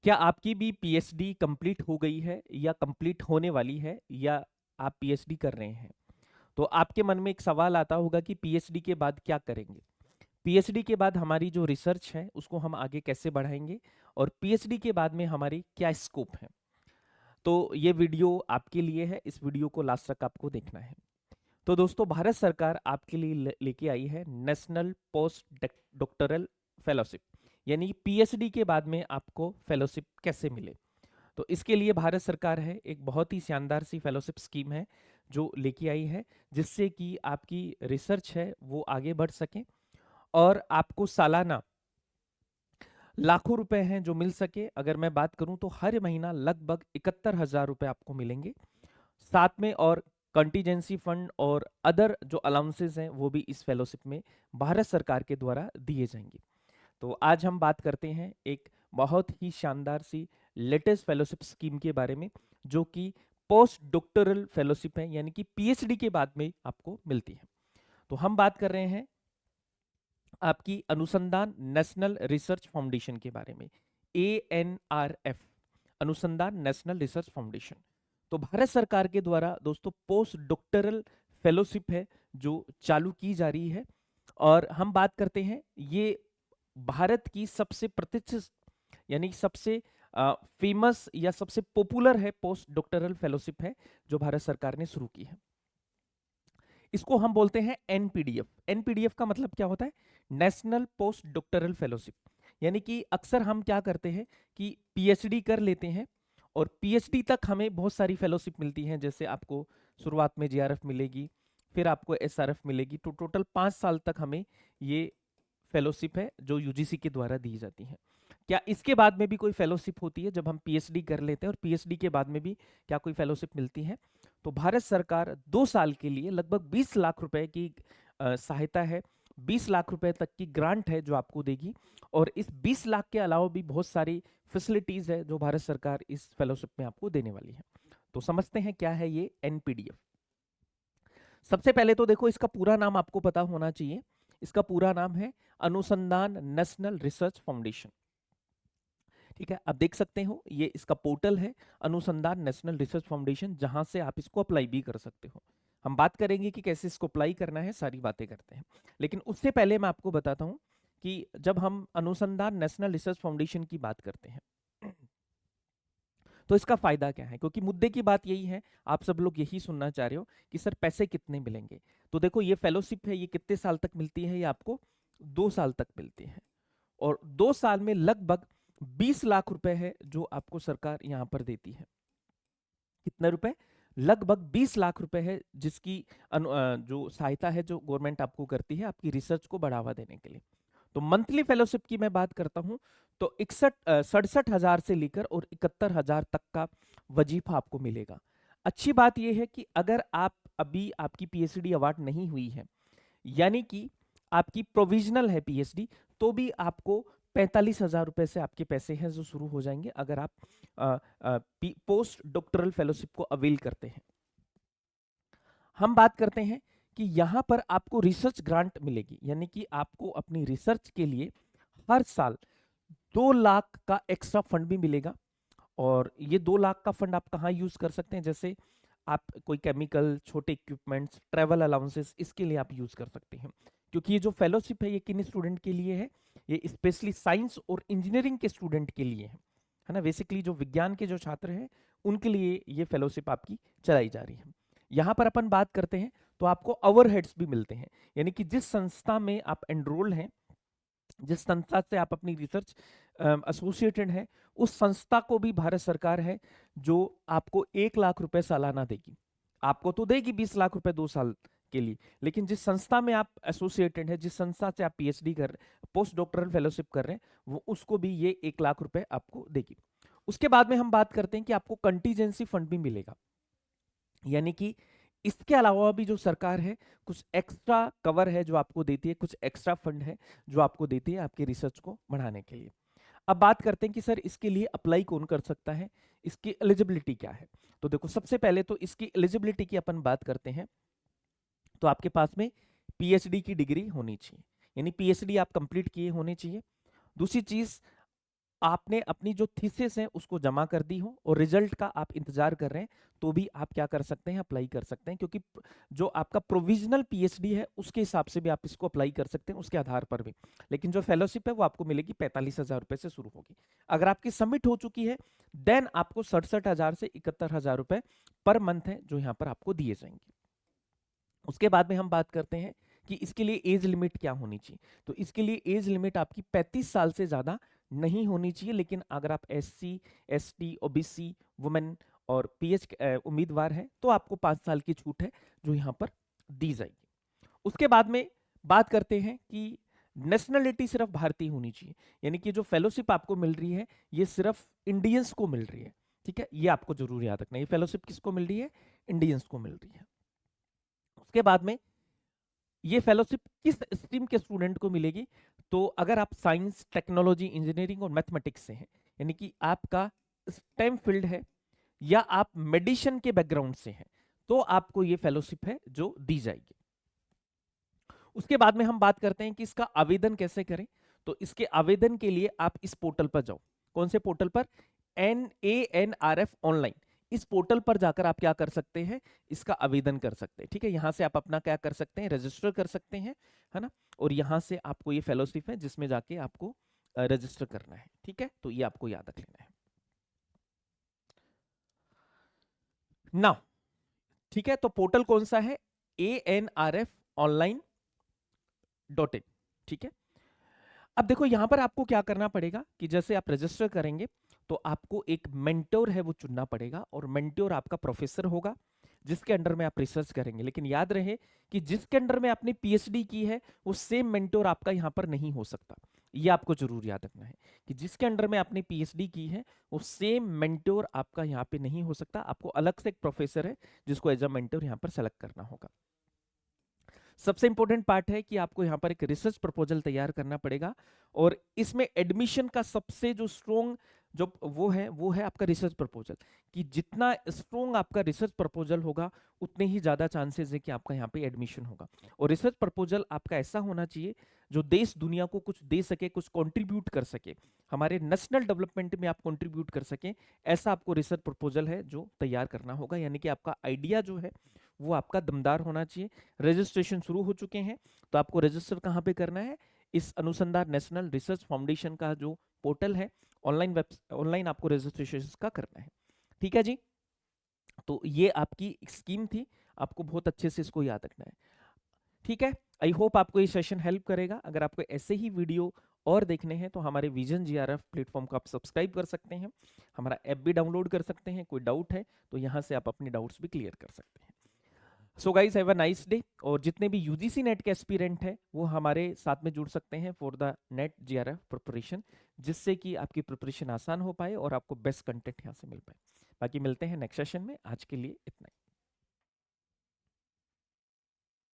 क्या आपकी भी पीएचडी कंप्लीट हो गई है या कंप्लीट होने वाली है या आप पीएचडी कर रहे हैं? तो आपके मन में एक सवाल आता होगा कि पीएचडी के बाद क्या करेंगे? पीएचडी के बाद हमारी जो रिसर्च है उसको हम आगे कैसे बढ़ाएंगे और पीएचडी के बाद में हमारी क्या स्कोप है? तो ये वीडियो आपके लिए है, इस वीडियो को लास्ट तक आपको देखना है। तो दोस्तों, भारत सरकार आपके लिए लेके आई है नेशनल पोस्ट डॉक्टरल फेलोशिप, यानी पीएचडी के बाद में आपको फेलोशिप कैसे मिले। तो इसके लिए भारत सरकार है एक बहुत ही शानदार सी फेलोशिप स्कीम है जो लेके आई है, जिससे कि आपकी रिसर्च है वो आगे बढ़ सके और आपको सालाना लाखों रुपए हैं जो मिल सके। अगर मैं बात करूं तो हर महीना लगभग 71,000 रुपए आपको मिलेंगे, साथ में और कंटीजेंसी फंड और अदर जो अलाउंसेस हैं वो भी इस फेलोशिप में भारत सरकार के द्वारा दिए जाएंगे। तो आज हम बात करते हैं एक बहुत ही शानदार सी लेटेस्ट फेलोशिप स्कीम के बारे में, जो कि पोस्ट डॉक्टरल फेलोशिप है, यानी कि पीएचडी के बाद में आपको मिलती है। तो हम बात कर रहे हैं आपकी अनुसंधान नेशनल रिसर्च फाउंडेशन के बारे में, ANRF, अनुसंधान नेशनल रिसर्च फाउंडेशन। तो भारत सरकार के द्वारा दोस्तों पोस्ट डॉक्टरल फेलोशिप है जो चालू की जा रही है, और हम बात करते हैं ये भारत की सबसे प्रतिष्ठित यानी सबसे फेमस या सबसे पॉपुलर है पोस्ट डॉक्टरल फेलोशिप है जो भारत सरकार ने शुरू की है। इसको हम बोलते हैं एनपीडीएफ। एनपीडीएफ का मतलब क्या होता है? National post doctoral fellowship. यानी कि अक्सर हम क्या करते हैं कि पीएचडी कर लेते हैं और पीएचडी तक हमें बहुत सारी फेलोशिप मिलती हैं, जैसे आपको शुरुआत में जीआरएफ मिलेगी, फिर आपको एसआरएफ मिलेगी, तो टोटल 5 साल तक हमें ये फेलोशिप है जो यूजीसी के द्वारा दी जाती है। क्या इसके बाद में भी कोई फेलोशिप होती है जब हम पीएचडी कर लेते हैं, और पीएचडी के बाद में भी क्या कोई फेलोशिप मिलती है? तो भारत सरकार 2 साल के लिए लगभग 20 लाख रुपए की सहायता है, 20 लाख रुपए तक की ग्रांट है जो आपको देगी, और इस 20 लाख के अलावा भी बहुत सारी फैसिलिटीज है जो भारत सरकार इस फेलोशिप में आपको देने वाली है। तो समझते हैं क्या है ये एनपीडीएफ। सबसे पहले तो देखो, इसका पूरा नाम आपको पता होना चाहिए। इसका पूरा नाम है अनुसंधान नेशनल रिसर्च फाउंडेशन। ठीक है, आप देख सकते हो ये इसका पोर्टल है, अनुसंधान नेशनल रिसर्च फाउंडेशन, जहां से आप इसको अप्लाई भी कर सकते हो। हम बात करेंगे कि कैसे इसको अप्लाई करना है, सारी बातें करते हैं। लेकिन उससे पहले मैं आपको बताता हूं कि जब हम अनुसंधान नेशनल रिसर्च फाउंडेशन की बात करते हैं तो इसका फायदा क्या है, क्योंकि मुद्दे की बात यही है, आप सब लोग यही सुनना चाह रहे हो कि सर पैसे कितने मिलेंगे। तो देखो, ये फेलोशिप है, ये कितने साल तक मिलती है? ये आपको 2 साल तक मिलती है, और 2 साल में लगभग 20 लाख रुपए है जो आपको सरकार यहां पर देती है। कितने रुपए? लगभग 20 लाख रुपए है, जिसकी जो सहायता है जो गवर्नमेंट आपको करती है आपकी रिसर्च को बढ़ावा देने के लिए। तो मंथली फेलोशिप की मैं बात करता हूं तो 67,000 से लेकर और 71,000 तक का वजीफा आपको मिलेगा। अच्छी बात यह है कि अगर आप अभी आपकी पीएचडी अवार्ड नहीं हुई है, यानी कि आपकी प्रोविजनल है पीएचडी, तो भी आपको 45,000 रुपए से आपके पैसे हैं जो शुरू हो जाएंगे अगर आप पोस्ट डॉक्टरल फेलोशिप को अवेल करते हैं। हम बात करते हैं कि यहां पर आपको रिसर्च ग्रांट मिलेगी, यानी कि आपको अपनी रिसर्च के लिए हर साल 2 लाख का एक्स्ट्रा फंड भी मिलेगा। और ये 2 लाख का फंड आप कहाँ यूज कर सकते हैं? जैसे आप कोई केमिकल, छोटे इक्विपमेंट्स, ट्रेवल अलाउंसेस, इसके लिए आप यूज कर सकते हैं। क्योंकि ये जो फेलोशिप है ये किन स्टूडेंट के लिए है? ये स्पेशली साइंस और इंजीनियरिंग के स्टूडेंट के लिए है ना। बेसिकली जो विज्ञान के जो छात्र हैं उनके लिए ये फेलोशिप आपकी चलाई जा रही है। यहाँ पर अपन बात करते हैं तो आपको ओवरहेड्स भी मिलते हैं, यानी कि जिस संस्था में आप एनरोल हैं, जिस संस्था से आप अपनी रिसर्च एसोसिएटेड है, उस संस्था को भी भारत सरकार है जो आपको 1 लाख रुपए सालाना देगी। आपको तो देगी 20 लाख रुपए 2 साल के लिए, लेकिन जिस संस्था में आप एसोसिएटेड है, जिस संस्था से आप पीएचडी कर पोस्ट डॉक्टरल फेलोशिप कर रहे हैं, वो उसको भी ये 1 लाख रुपए आपको देगी। उसके बाद में हम बात करते हैं कि आपको कंटीजेंसी फंड भी मिलेगा, यानी कि इसके अलावा भी जो सरकार है कुछ एक्स्ट्रा कवर है जो आपको देती है, कुछ एक्स्ट्रा फंड है जो आपको देती है आपकी रिसर्च को बढ़ाने के लिए। अब बात करते हैं कि सर इसके लिए अप्लाई कौन कर सकता है, इसकी एलिजिबिलिटी क्या है। तो देखो, सबसे पहले तो इसकी एलिजिबिलिटी की अपन बात करते हैं तो आपके पास में पीएचडी की डिग्री होनी चाहिए, यानी पीएचडी आप कंप्लीट किए होने चाहिए। दूसरी चीज, आपने अपनी जो थीसिस है उसको जमा कर दी हो और रिजल्ट का आप इंतजार कर रहे हैं, तो भी आप क्या कर सकते हैं, अप्लाई कर सकते हैं, क्योंकि जो आपका प्रोविजनल पीएचडी है उसके हिसाब से भी आप इसको अप्लाई कर सकते हैं, उसके आधार पर भी। लेकिन जो फेलोशिप है वो आपको मिलेगी 45,000 रुपए से शुरू होगी। अगर आपकी सबमिट हो चुकी है देन आपको 67,000 से 71,000 रुपए पर मंथ है जो यहाँ पर आपको दिए जाएंगे। उसके बाद में हम बात करते हैं कि इसके लिए एज लिमिट क्या होनी चाहिए। तो इसके लिए एज लिमिट आपकी 35 साल से ज्यादा नहीं होनी चाहिए, लेकिन अगर आप SC ST OBC वुमेन और PH उम्मीदवार हैं तो आपको 5 साल की छूट है जो यहाँ पर दी जाएगी। उसके बाद में बात करते हैं कि नेशनलिटी सिर्फ भारतीय होनी चाहिए, यानी कि जो फेलोशिप आपको मिल रही है ये सिर्फ इंडियंस को मिल रही है। ठीक है, ये आपको जरूर याद रखना है, ये फेलोशिप किसको मिल रही है, इंडियंस को मिल रही है। उसके बाद में ये फेलोशिप किस स्ट्रीम के स्टूडेंट को मिलेगी, तो अगर आप साइंस टेक्नोलॉजी इंजीनियरिंग और मैथमेटिक्स से हैं, यानी कि आपका स्टेम फील्ड है, या आप मेडिसिन के बैकग्राउंड से हैं, तो आपको ये फेलोशिप है जो दी जाएगी। उसके बाद में हम बात करते हैं कि इसका आवेदन कैसे करें। तो इसके आवेदन के लिए आप इस पोर्टल पर जाओ। कौन से पोर्टल पर, NANRF ऑनलाइन। इस पोर्टल पर जाकर आप क्या कर सकते हैं, इसका आवेदन कर सकते हैं। ठीक है, यहां से आप अपना क्या कर सकते हैं, रजिस्टर कर सकते हैं, है ना। और यहां से आपको ये फेलोशिप है जिसमें जाके आपको रजिस्टर करना है। ठीक है, तो ये आपको याद रख लेना है ना। ठीक है, तो पोर्टल कौन सा है, ANRFonline.in। ठीक है, अब देखो यहां पर आपको क्या करना पड़ेगा कि जैसे आप रजिस्टर करेंगे तो आपको एक मेंटोर है वो चुनना पड़ेगा, और मेंटोर आपका प्रोफेसर होगा जिसके अंडर में आप रिसर्च करेंगे। लेकिन याद रहे कि जिसके अंडर में आपने पीएचडी की है वो सेम मेंटोर आपका यहां पर नहीं हो सकता। ये आपको जरूर याद रखना है कि जिसके अंडर में आपने पीएचडी की है वो सेम मेंटोर आपका यहाँ पे नहीं हो सकता। आपको अलग से एक प्रोफेसर है जिसको एज अ मेंटोर यहाँ पर सेलेक्ट करना होगा। सबसे इंपॉर्टेंट पार्ट है कि आपको यहाँ पर एक रिसर्च प्रपोजल तैयार करना पड़ेगा, और इसमें एडमिशन का सबसे जो स्ट्रॉन्ग जो वो है आपका रिसर्च प्रपोजल। कि जितना स्ट्रॉन्ग आपका रिसर्च प्रपोजल होगा उतने ही ज्यादा चांसेस है कि आपका यहाँ पे एडमिशन होगा। और रिसर्च प्रपोजल आपका ऐसा होना चाहिए जो देश दुनिया को कुछ दे सके, कुछ कंट्रीब्यूट कर सके, हमारे नेशनल डेवलपमेंट में आप कंट्रीब्यूट कर सके। ऐसा आपको रिसर्च प्रपोजल है जो तैयार करना होगा, यानी कि आपका आइडिया जो है वो आपका दमदार होना चाहिए। रजिस्ट्रेशन शुरू हो चुके हैं, तो आपको रजिस्टर कहाँ पे करना है, इस अनुसंधान नेशनल रिसर्च फाउंडेशन का जो पोर्टल है, ऑनलाइन आपको रजिस्ट्रेशन का करना है। ठीक है जी, तो ये आपकी स्कीम थी, आपको बहुत अच्छे से इसको याद रखना है। ठीक है, आई होप आपको ये सेशन हेल्प करेगा। अगर आपको ऐसे ही वीडियो और देखने हैं तो हमारे विजन GRF प्लेटफॉर्म को आप सब्सक्राइब कर सकते हैं, हमारा ऐप भी डाउनलोड कर सकते हैं। कोई डाउट है तो यहाँ से आप अपने डाउट्स भी क्लियर कर सकते हैं। So guys have a nice day. और जितने भी UGC नेट के एस्पिरेंट हैं वो हमारे साथ में जुड़ सकते हैं for the net GRF preparation, जिससे कि आपकी प्रिपरेशन आसान हो पाए और आपको बेस्ट कंटेंट यहाँ से मिल पाए। बाकी मिलते हैं नेक्स्ट सेशन में, आज के लिए इतना ही।